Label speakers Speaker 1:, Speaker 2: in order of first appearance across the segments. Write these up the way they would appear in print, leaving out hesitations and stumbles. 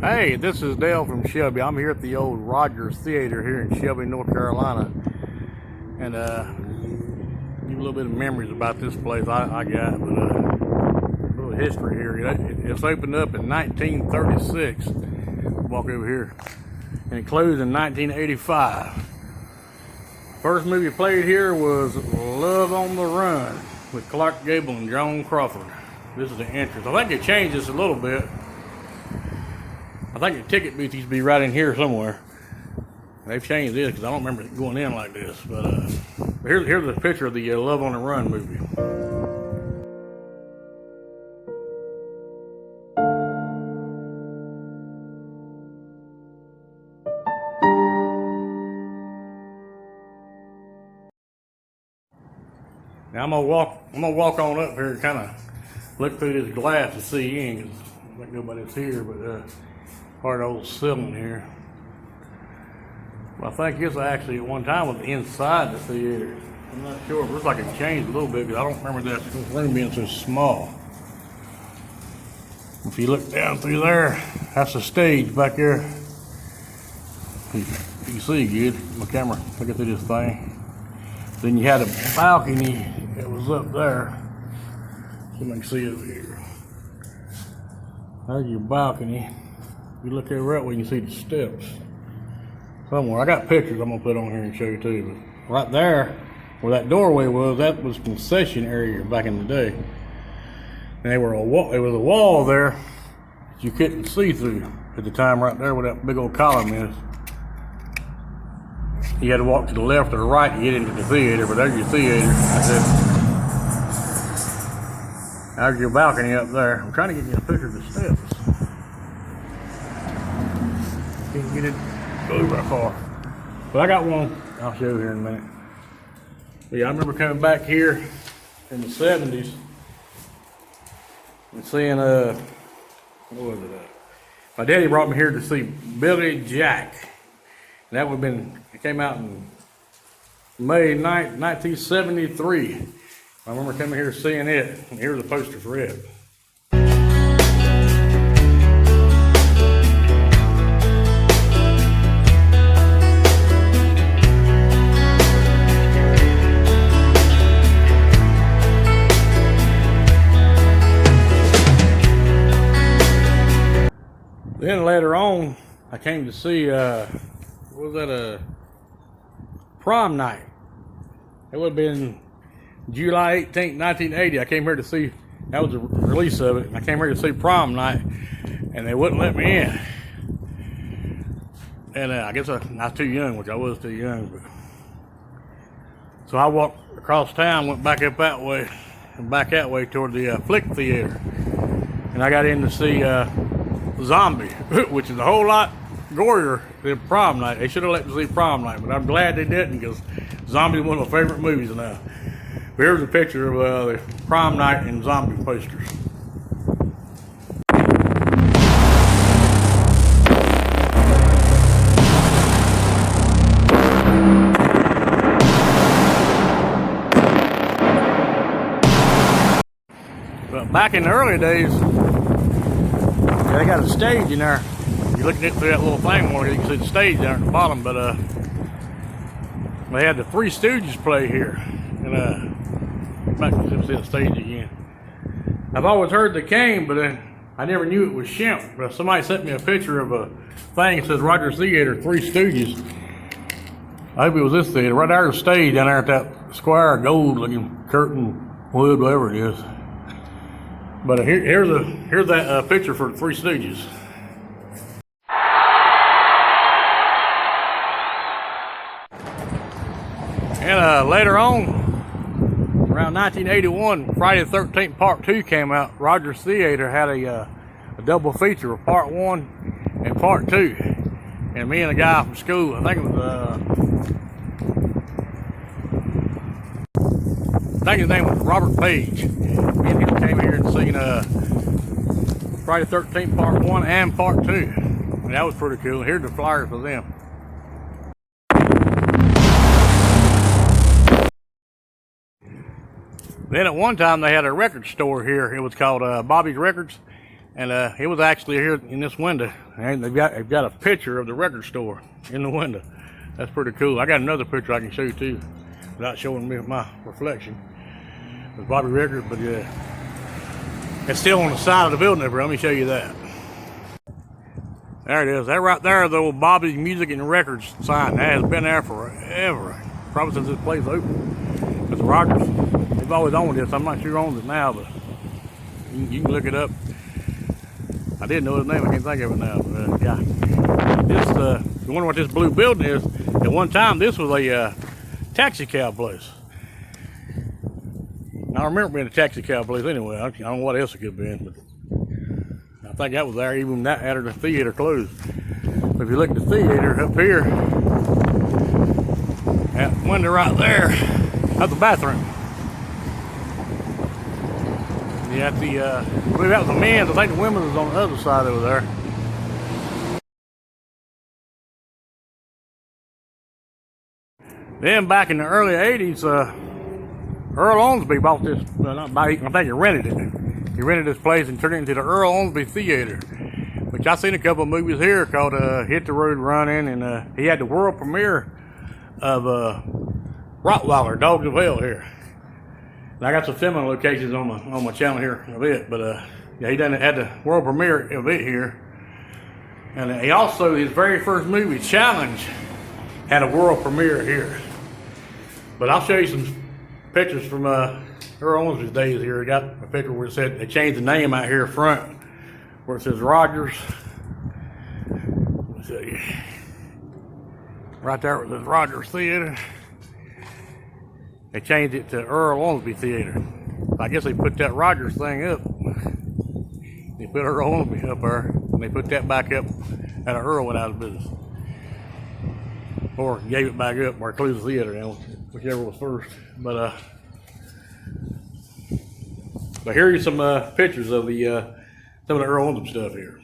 Speaker 1: Hey, this is Dale from Shelby. I'm here at the old Rogers Theater here in Shelby, North Carolina. And give a little bit of memories about this place I got, but a little history here. It's opened up in 1936. Walk over here. And it closed in 1985. First movie played here was Love on the Run with Clark Gable and Joan Crawford. This is the entrance. I think they changed this a little bit. I think the ticket booth used to be right in here somewhere. They've changed this because I don't remember it going in like this. But here's a picture of the Love on the Run movie. Now I'm gonna walk on up here and kind of look through this glass to see in, because I think nobody's here, but part of the old ceiling here. Well, I think this actually at one time was inside the theater. I'm not sure. It looks like it changed a little bit because I don't remember that room being so small. If you look down through there, that's the stage back there. You can see good. My camera looking through this thing. Then you had a balcony that was up there. So you can see over here. There's your balcony. You look there right where you can see the steps. Somewhere. I got pictures I'm gonna put on here and show you too. But right there, where that doorway was, that was concession area back in the day. And there was a wall there that you couldn't see through at the time right there where that big old column is. You had to walk to the left or the right to get into the theater, but there's your theater. That's it. There's your balcony up there. I'm trying to get you a picture of the steps. Can't get it go very far. But I got one I'll show you here in a minute. But yeah, I remember coming back here in the 70s and seeing what was it? My daddy brought me here to see Billy Jack. And that would have been, it came out in May 9th, 1973. I remember coming here seeing it, and here's the poster for it. Then later on, I came to see, what was that, a prom night. It would have been July 18th, 1980. I came here to see, that was the release of it. I came here to see prom night, and they wouldn't let me in. And I guess I was too young, which I was too young. But. So I walked across town, went back up that way, and back that way toward the Flick Theater. And I got in to see Zombie, which is a whole lot gorier than prom night. They should have let me see prom night, but I'm glad they didn't, because Zombie is one of my favorite movies now. But here's a picture of the prom night and Zombie posters. But back in the early days, they got a stage in there. You're looking at through that little thing more, you can see the stage down at the bottom, but they had the Three Stooges play here. And back to see the stage again. I've always heard they came, but I never knew it was Shemp. But somebody sent me a picture of a thing that says Rogers Theater, Three Stooges. I hope it was this theater. Right there, the stage down there at that square gold looking curtain wood, whatever it is. But here's that picture for the Three Stooges. And later on, around 1981, Friday the 13th Part 2 came out. Rogers Theater had a double feature of Part 1 and Part 2. And me and a guy from school, I think it was, I think his name was Robert Page. Me and him came here and seen Friday the 13th Part 1 and Part 2. And that was pretty cool. Here's the flyers for them. Then at one time they had a record store here. It was called Bobby's Records. And it was actually here in this window. And they've got a picture of the record store in the window. That's pretty cool. I got another picture I can show you too, without showing me my reflection. It's Bobby Records, but yeah, it's still on the side of the building over. Let me show you that. There it is. That right there is the old Bobby's Music and Records sign. That has been there forever, probably since this place opened. It's Rogers. They've always owned this. I'm not sure who owns it now, but you can look it up. I didn't know his name. I can't think of it now. But yeah, this you wonder what this blue building is? At one time, this was a taxi cab place. I remember being a taxi cab place anyway. I don't know what else it could have been, but I think that was there even that after the theater closed. But if you look at the theater up here, that window right there, that's the bathroom. Yeah, I believe that was the men's. I think the women's was on the other side over there. Then back in the early 80s, Earl Owensby bought this, well, not buy, I think he rented it. He rented this place and turned it into the Earl Owensby Theater, which I've seen a couple of movies here called Hit the Road Running, and he had the world premiere of Rottweiler, Dogs of Hell here. And I got some filming locations on my channel here a bit, but yeah, he done had the world premiere of it here. And he also, his very first movie, Challenge, had a world premiere here. But I'll show you some pictures from Earl Owensby's days here. I got a picture where it said they changed the name out here front, where it says Rogers. Let's see. Right there where it says Rogers Theater. They changed it to Earl Owensby Theater. I guess they put that Rogers thing up. They put Earl Owensby up there, and they put that back up, and Earl went out of business. Or gave it back up, or closed the theater down, whichever was first. But here are some pictures of the some of the Earl Owensby stuff here.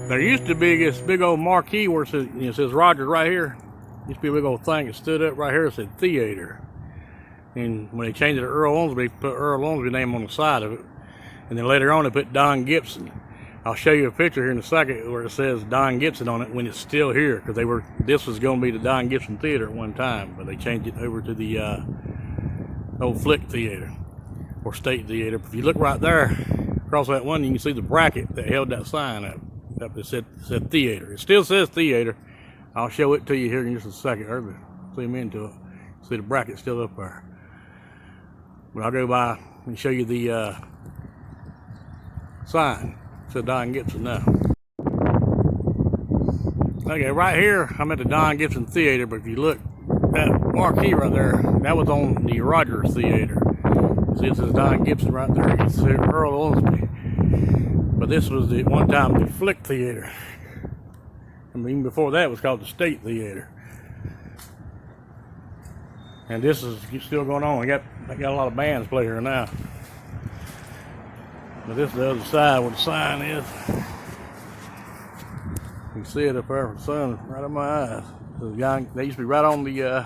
Speaker 1: There used to be this big old marquee where it says Rogers right here. Used to be a big old thing that stood up right here. It said Theater. And when they changed it to Earl Owensby, they put Earl Owensby name on the side of it. And then later on they put Don Gibson. I'll show you a picture here in a second where it says Don Gibson on it when it's still here, because this was going to be the Don Gibson Theater at one time, but they changed it over to the old Flick Theater or State Theater. If you look right there across that one, you can see the bracket that held that sign up. It said Theater. It still says Theater. I'll show it to you here in just a second. Zoom into it. See the bracket still up there. But I'll go by and show you the sign. It says Don Gibson now. Okay, right here I'm at the Don Gibson Theater, but if you look, that marquee right there, that was on the Rogers Theater. See, it says Don Gibson right there. It says Earl Owensby. But this was at one time the Flick Theater. I mean, even before that it was called the State Theater. And this is still going on. I got a lot of bands play here now. But this is the other side where the sign is. You can see it up there from the sun right in my eyes. They used to be right on the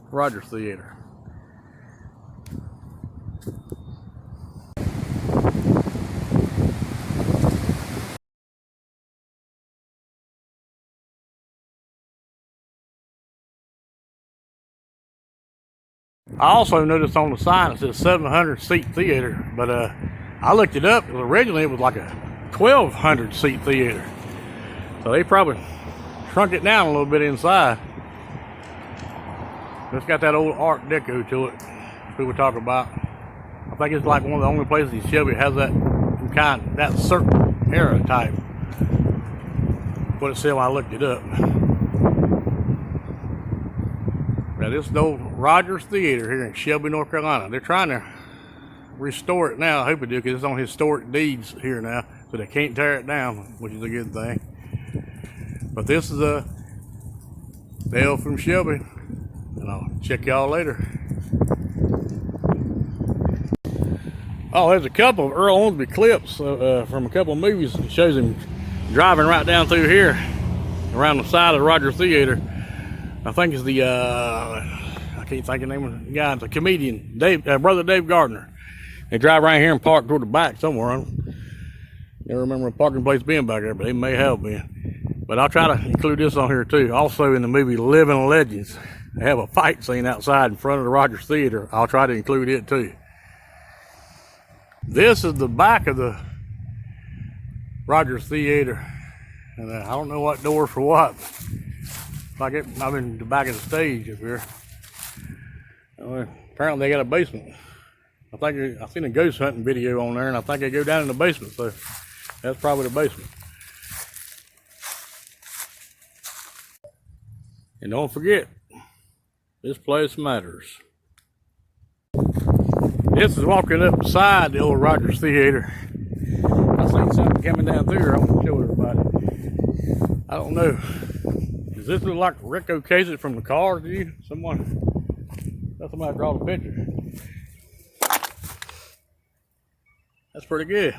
Speaker 1: Rogers Theater. I also noticed on the sign it says 700 seat theater, but I looked it up. Originally it was like a 1,200 seat theater. So they probably shrunk it down a little bit inside. It's got that old Art Deco to it people talk about. I think it's like one of the only places in Shelby has that certain era type. What it said when I looked it up. Now this is the old Rogers Theater here in Shelby, North Carolina. They're trying to restore it now. I hope they do, because it's on historic deeds here now, so they can't tear it down, which is a good thing. But this is Dale from Shelby. And I'll check y'all later. Oh, there's a couple of Earl Owensby clips from a couple of movies. It shows him driving right down through here around the side of the Rogers Theater. I think it's the I can't think of the name of the guy. It's a comedian, brother Dave Gardner. They drive right here and park toward the back somewhere. I don't remember a parking place being back there, but they may have been. But I'll try to include this on here too. Also in the movie Living Legends, they have a fight scene outside in front of the Rogers Theater. I'll try to include it too. This is the back of the Rogers Theater. And I don't know what door for what. I'm in the back of the stage up here. Apparently they got a basement. I seen a ghost hunting video on there, and I think they go down in the basement, so that's probably the basement. And don't forget, this place matters. This is walking up beside the old Rogers Theater. I seen something coming down through here. I want to show everybody. I don't know. Does this look like Rico Casey from the car to you? Somebody draw the picture. That's pretty good.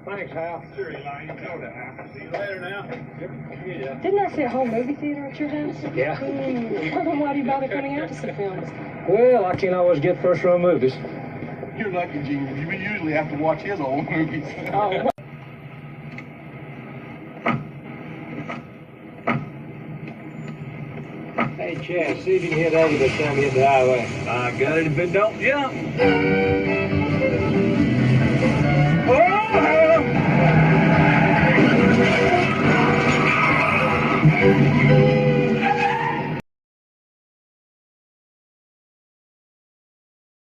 Speaker 1: Thanks, Hal. Sure, Eli. You know that, Hal. See you later now. Yeah.
Speaker 2: Didn't I see a whole movie theater at your house?
Speaker 3: Yeah.
Speaker 2: Well, then why do you bother coming out to see films?
Speaker 3: Well, I can't always get first row movies.
Speaker 4: You're lucky, Gene. We usually have to watch his old movies.
Speaker 2: Oh.
Speaker 3: Hey, Chad, see if you can hit over this time you hit the highway. I got it if it don't jump. Oh!